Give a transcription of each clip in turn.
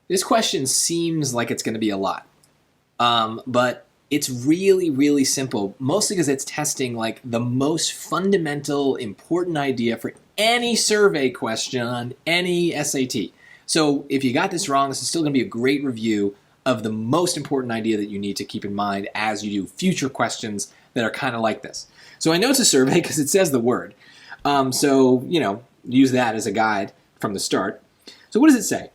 This question seems like it's going to be a lot, but it's really, really simple, mostly because it's testing like the most fundamental, important idea for any survey question on any SAT. So if you got this wrong, this is still going to be a great review of the most important idea that you need to keep in mind as you do future questions that are kind of like this. So I know it's a survey because it says the word. So, use that as a guide from the start. So what does it say?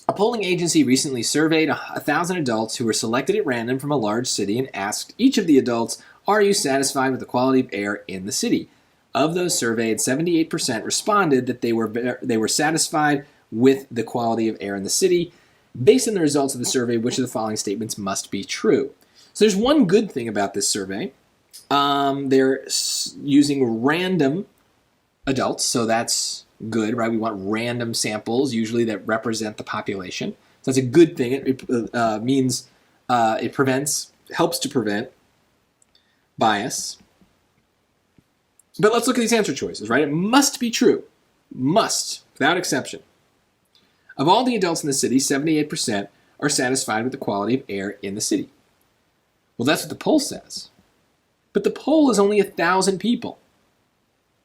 A polling agency recently surveyed 1,000 adults who were selected at random from a large city and asked each of the adults, are you satisfied with the quality of air in the city? Of those surveyed, 78% responded that they were satisfied with the quality of air in the city. Based on the results of the survey, which of the following statements must be true? So there's one good thing about this survey. They're using random adults, so that's good, right? We want random samples, usually that represent the population. So that's a good thing. It means it helps to prevent bias. But let's look at these answer choices, right? It must be true. Must, without exception. Of all the adults in the city, 78% are satisfied with the quality of air in the city. Well, that's what the poll says. But the poll is only 1,000 people.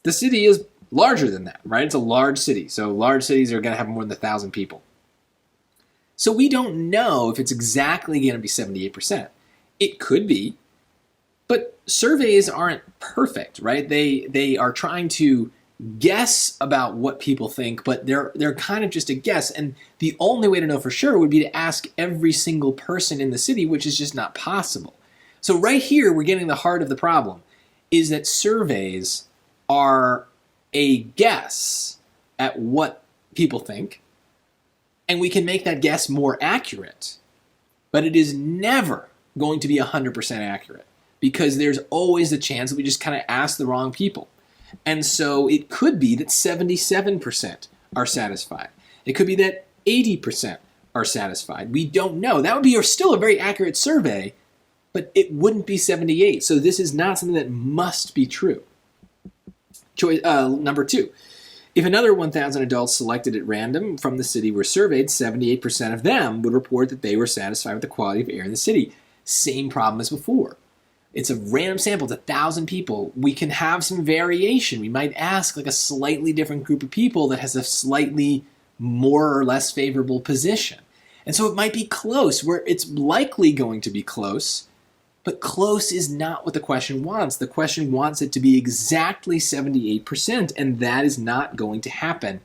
The city is larger than that, right? It's a large city. So large cities are going to have more than 1,000 people. So we don't know if it's exactly going to be 78%. It could be, but surveys aren't perfect, right? They are trying to guess about what people think, but they're kind of just a guess. And the only way to know for sure would be to ask every single person in the city, which is just not possible. So right here, we're getting the heart of the problem, is that surveys are a guess at what people think, and we can make that guess more accurate, but it is never going to be 100% accurate because there's always the chance that we just kind of ask the wrong people. And so it could be that 77% are satisfied. It could be that 80% are satisfied. We don't know. That would be still a very accurate survey, but it wouldn't be 78. So this is not something that must be true. Number 2, if another 1,000 adults selected at random from the city were surveyed, 78% of them would report that they were satisfied with the quality of air in the city. Same problem as before. It's a random sample. It's 1,000 people. We can have some variation. We might ask like a slightly different group of people that has a slightly more or less favorable position. And so it might be close, where it's likely going to be close, but close is not what the question wants. The question wants it to be exactly 78%, and that is not going to happen,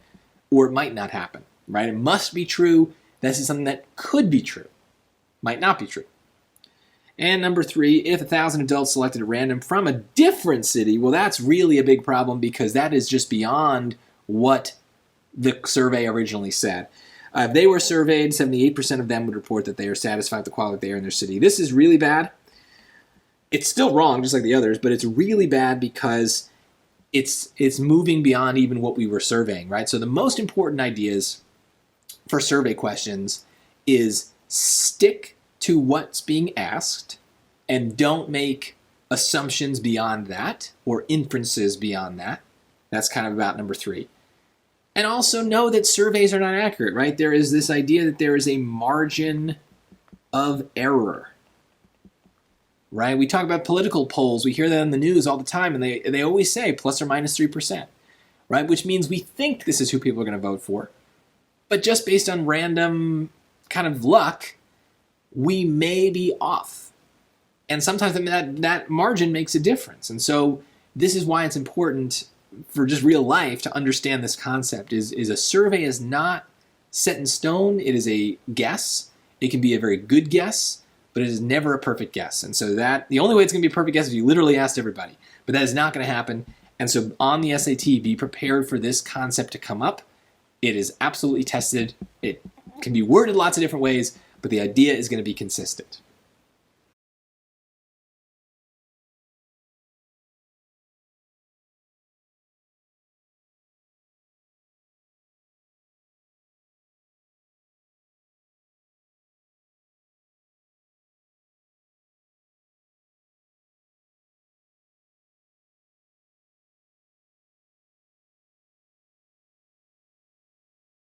or it might not happen, right? It must be true. This is something that could be true, might not be true. And number 3, if 1,000 adults selected at random from a different city, well, that's really a big problem because that is just beyond what the survey originally said. If they were surveyed, 78% of them would report that they are satisfied with the quality of the air in their city. This is really bad. It's still wrong, just like the others, but it's really bad because it's moving beyond even what we were surveying, right? So the most important ideas for survey questions is stick to what's being asked and don't make assumptions beyond that or inferences beyond that. That's kind of about number 3. And also know that surveys are not accurate, right? There is this idea that there is a margin of error. Right? We talk about political polls. We hear that in the news all the time, and they always say plus or minus 3%, right? Which means we think this is who people are going to vote for. But just based on random kind of luck, we may be off. And sometimes that margin makes a difference. And so this is why it's important for just real life to understand this concept is a survey is not set in stone. It is a guess. It can be a very good guess, but it is never a perfect guess. And so the only way it's going to be a perfect guess is if you literally asked everybody. But that is not going to happen. And so on the SAT, be prepared for this concept to come up. It is absolutely tested. It can be worded lots of different ways, but the idea is going to be consistent.